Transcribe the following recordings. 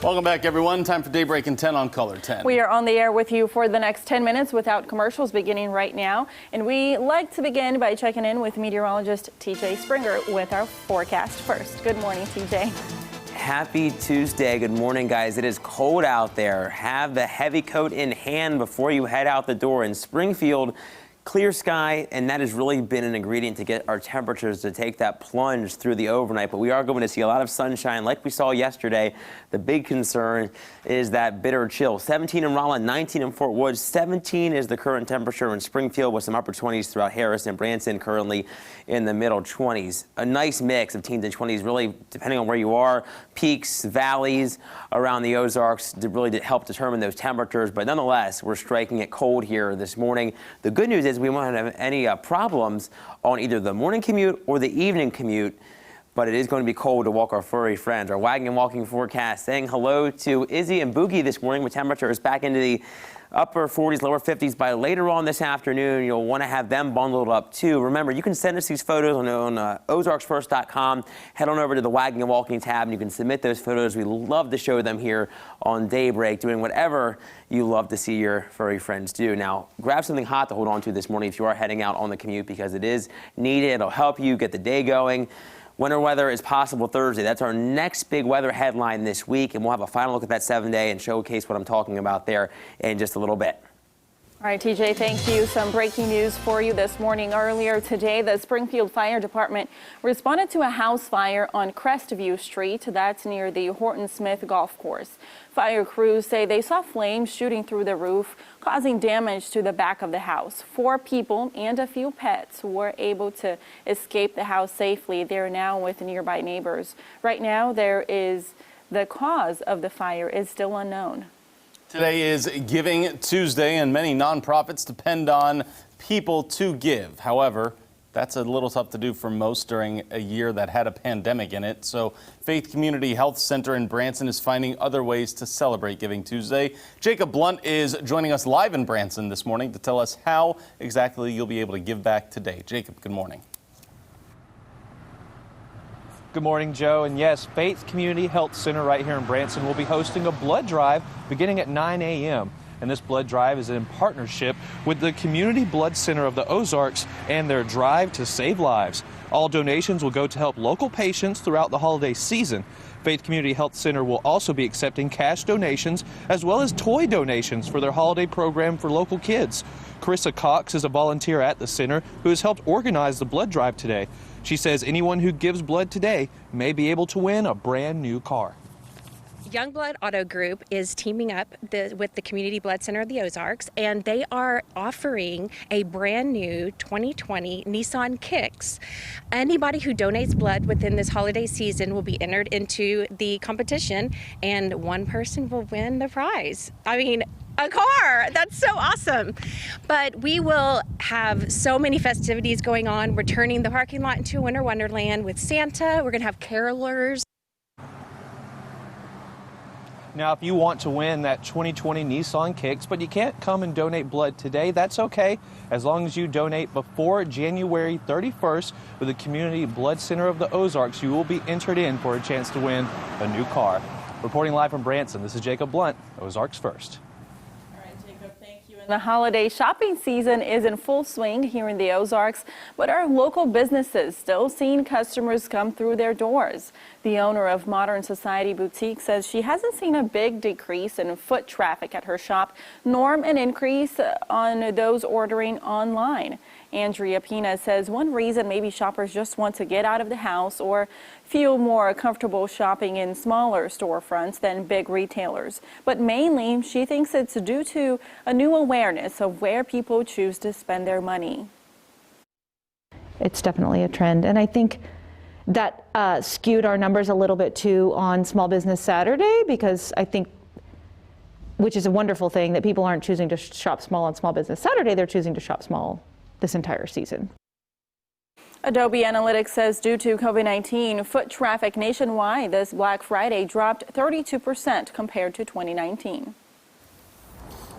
Welcome back, everyone. Time for Daybreak in 10 on Color 10. We are on the air with you for the next 10 minutes without commercials beginning right now. And we like to begin by checking in with meteorologist TJ Springer with our forecast first. Good morning, TJ. Happy Tuesday. Good morning, guys. It is cold out there. Have the heavy coat in hand before you head out the door. In Springfield, clear sky, and that has really been an ingredient to get our temperatures to take that plunge through the overnight. But we are going to see a lot of sunshine like we saw yesterday. The big concern is that bitter chill. 17 in Rolla, 19 in Fort Woods, 17 is the current temperature in Springfield with some upper 20s throughout Harris and Branson, currently in the middle 20s. A nice mix of teens and 20s, really depending on where you are. Peaks, valleys around the Ozarks really did help determine those temperatures. But nonetheless, we're striking it cold here this morning. The good news is we won't have any problems on either the morning commute or the evening commute, but it is going to be cold to walk our furry friends. Our wagging and walking forecast saying hello to Izzy and Boogie this morning with temperatures back into the upper 40s, lower 50s by later on this afternoon. You'll want to have them bundled up too. Remember, you can send us these photos on ozarksfirst.com. Head on over to the Wagging and Walking tab and you can submit those photos. We love to show them here on Daybreak, doing whatever you love to see your furry friends do. Now, grab something hot to hold on to this morning if you are heading out on the commute, because it is needed. It'll help you get the day going. Winter weather is possible Thursday. That's our next big weather headline this week, and we'll have a final look at that 7-day and showcase what I'm talking about there in just a little bit. All right, TJ, thank you. Some breaking news for you this morning. Earlier today, the Springfield Fire Department responded to a house fire on Crestview Street. That's near the Horton Smith Golf Course. Fire crews say they saw flames shooting through the roof, causing damage to the back of the house. 4 people and a few pets were able to escape the house safely. They're now with nearby neighbors. Right now, the cause of the fire is still unknown. Today is Giving Tuesday, and many nonprofits depend on people to give. However, that's a little tough to do for most during a year that had a pandemic in it. So Faith Community Health Center in Branson is finding other ways to celebrate Giving Tuesday. Jacob Blunt is joining us live in Branson this morning to tell us how exactly you'll be able to give back today. Jacob, good morning. Good morning, Joe. And yes, Faith Community Health Center right here in Branson will be hosting a blood drive beginning at 9 a.m. And this blood drive is in partnership with the Community Blood Center of the Ozarks and their drive to save lives. All donations will go to help local patients throughout the holiday season. Faith Community Health Center will also be accepting cash donations as well as toy donations for their holiday program for local kids. Carissa Cox is a volunteer at the center who has helped organize the blood drive today. She says anyone who gives blood today may be able to win a brand new car. Youngblood Auto Group is teaming up with the Community Blood Center of the Ozarks, and they are offering a brand new 2020 Nissan Kicks. Anybody who donates blood within this holiday season will be entered into the competition, and one person will win the prize. I mean, a car. That's so awesome. But we will have so many festivities going on. We're turning the parking lot into a winter wonderland with Santa. We're going to have carolers. Now, if you want to win that 2020 Nissan Kicks, but you can't come and donate blood today, that's okay. As long as you donate before January 31st with the Community Blood Center of the Ozarks, you will be entered in for a chance to win a new car. Reporting live from Branson, this is Jacob Blunt, Ozarks First. The holiday shopping season is in full swing here in the Ozarks, but our local businesses still seeing customers come through their doors. The owner of Modern Society Boutique says she hasn't seen a big decrease in foot traffic at her shop, nor an increase on those ordering online. ANDREA PENA says one reason maybe shoppers just want to get out of the house or feel more comfortable shopping in smaller storefronts than big retailers. But mainly, she thinks it's due to a new awareness of where people choose to spend their money. It's definitely a trend, and I think that skewed our numbers a little bit too on Small Business Saturday, because I think, which is a wonderful thing, that people aren't choosing to shop small on Small Business Saturday, they're choosing to shop small this entire season. Adobe Analytics says due to COVID-19, foot traffic nationwide this Black Friday dropped 32% compared to 2019.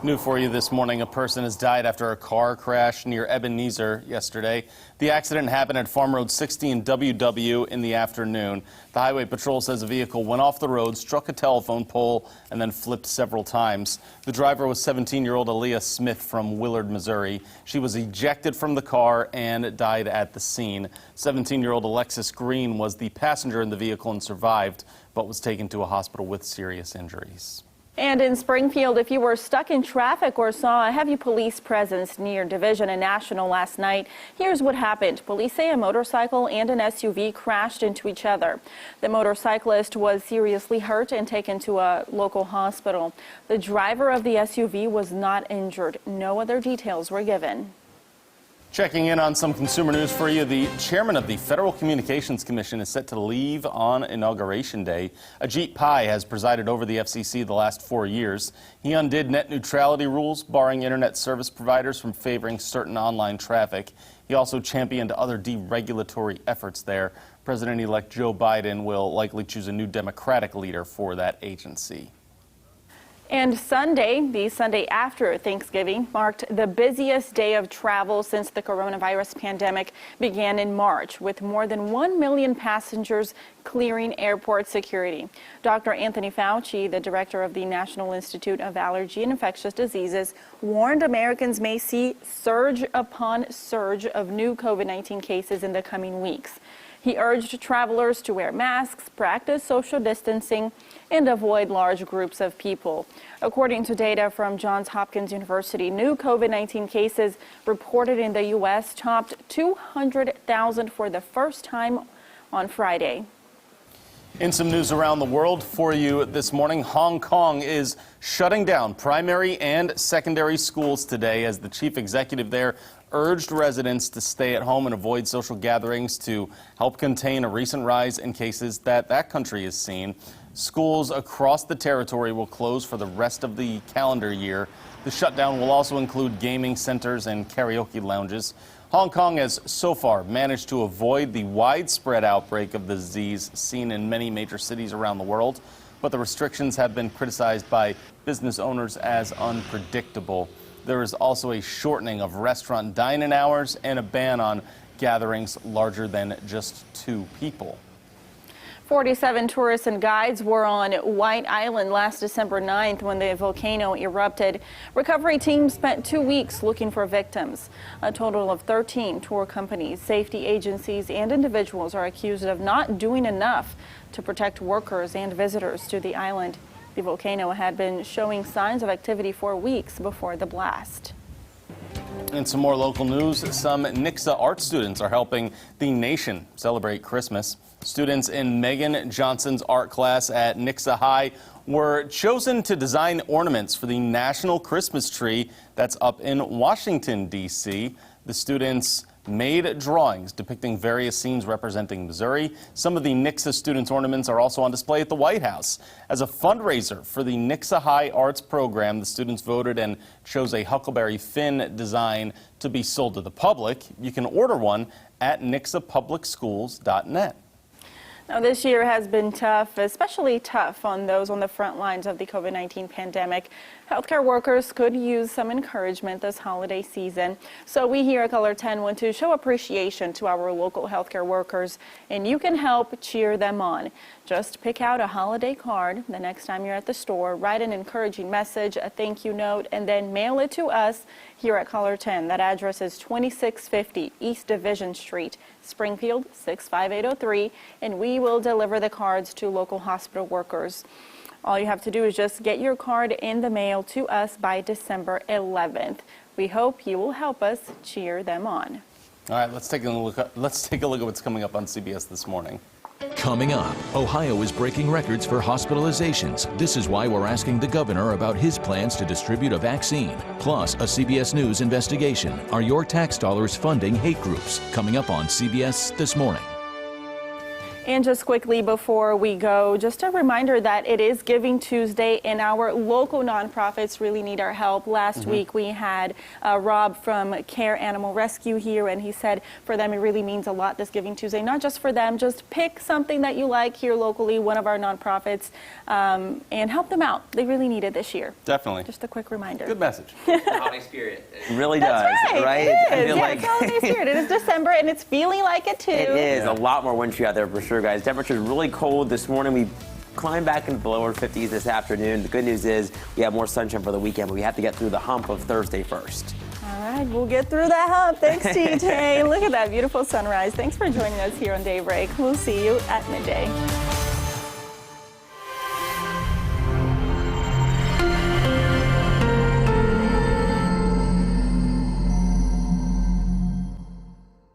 New for you this morning, a person has died after a car crash near Ebenezer yesterday. The accident happened at Farm Road 60 in WW in the afternoon. The Highway Patrol says a vehicle went off the road, struck a telephone pole, and then flipped several times. The driver was 17-year-old Aaliyah Smith from Willard, Missouri. She was ejected from the car and died at the scene. 17-year-old Alexis Green was the passenger in the vehicle and survived, but was taken to a hospital with serious injuries. And in Springfield, if you were stuck in traffic or saw a heavy police presence near Division and National last night, here's what happened. Police say a motorcycle and an SUV crashed into each other. The motorcyclist was seriously hurt and taken to a local hospital. The driver of the SUV was not injured. No other details were given. Checking in on some consumer news for you, the chairman of the Federal Communications Commission is set to leave on Inauguration Day. Ajit Pai has presided over the FCC the last 4 years. He undid net neutrality rules, barring internet service providers from favoring certain online traffic. He also championed other deregulatory efforts there. President-elect Joe Biden will likely choose a new Democratic leader for that agency. And Sunday, the Sunday after Thanksgiving, marked the busiest day of travel since the coronavirus pandemic began in March, with more than 1 million passengers clearing airport security. Dr. Anthony Fauci, the director of the National Institute of Allergy and Infectious Diseases, warned Americans may see surge upon surge of new COVID-19 cases in the coming weeks. He urged travelers to wear masks, practice social distancing, and avoid large groups of people. According to data from Johns Hopkins University, new COVID-19 cases reported in the U.S. topped 200,000 for the first time on Friday. In some news around the world for you this morning, Hong Kong is shutting down primary and secondary schools today as the chief executive there urged residents to stay at home and avoid social gatherings to help contain a recent rise in cases that country has seen. Schools across the territory will close for the rest of the calendar year. The shutdown will also include gaming centers and karaoke lounges. Hong Kong has so far managed to avoid the widespread outbreak of the disease seen in many major cities around the world, but the restrictions have been criticized by business owners as unpredictable. There is also a shortening of restaurant dine-in hours and a ban on gatherings larger than just 2 people. 47 tourists and guides were on White Island last December 9th when the volcano erupted. Recovery teams spent 2 weeks looking for victims. A total of 13 tour companies, safety agencies, and individuals are accused of not doing enough to protect workers and visitors to the island. The volcano had been showing signs of activity for weeks before the blast. In some more local news, some Nixa art students are helping the nation celebrate Christmas. Students in Megan Johnson's art class at Nixa High were chosen to design ornaments for the National Christmas Tree that's up in Washington, D.C. The students made drawings depicting various scenes representing Missouri. Some of the Nixa students' ornaments are also on display at the White House. As a fundraiser for the Nixa High Arts program, the students voted and chose a Huckleberry Finn design to be sold to the public. You can order one at nixapublicschools.net. Now, this year has been tough, especially tough on those on the front lines of the COVID-19 pandemic. Healthcare workers could use some encouragement this holiday season. So we here at Color 10 want to show appreciation to our local healthcare workers, and you can help cheer them on. Just pick out a holiday card the next time you're at the store, write an encouraging message, a thank you note, and then mail it to us here at Color 10. That address is 2650 East Division Street, Springfield 65803, and we will deliver the cards to local hospital workers. All you have to do is just get your card in the mail to us by December 11th. We hope you will help us cheer them on. All right, let's take a look at what's coming up on CBS this morning. Coming up, Ohio is breaking records for hospitalizations. This is why we're asking the governor about his plans to distribute a vaccine. Plus, a CBS News investigation. Are your tax dollars funding hate groups? Coming up on CBS This Morning. And just quickly before we go, just a reminder that it is Giving Tuesday and our local nonprofits really need our help. Last week we had Rob from Care Animal Rescue here, and he said for them it really means a lot this Giving Tuesday. Not just for them, just pick something that you like here locally, one of our nonprofits, and help them out. They really need it this year. Definitely. Just a quick reminder. Good message. Holiday spirit. It really That's does, right. It It is. feel Yeah, like it's holiday spirit. It is December, and it's feeling like it too. it is a lot more wintry out there for sure, guys. Temperature's really cold this morning. We climbed back into the lower 50s this afternoon. The good news is we have more sunshine for the weekend, but we have to get through the hump of Thursday first. All right, we'll get through that hump. Thanks, TJ. Look at that beautiful sunrise. Thanks for joining us here on Daybreak. We'll see you at midday.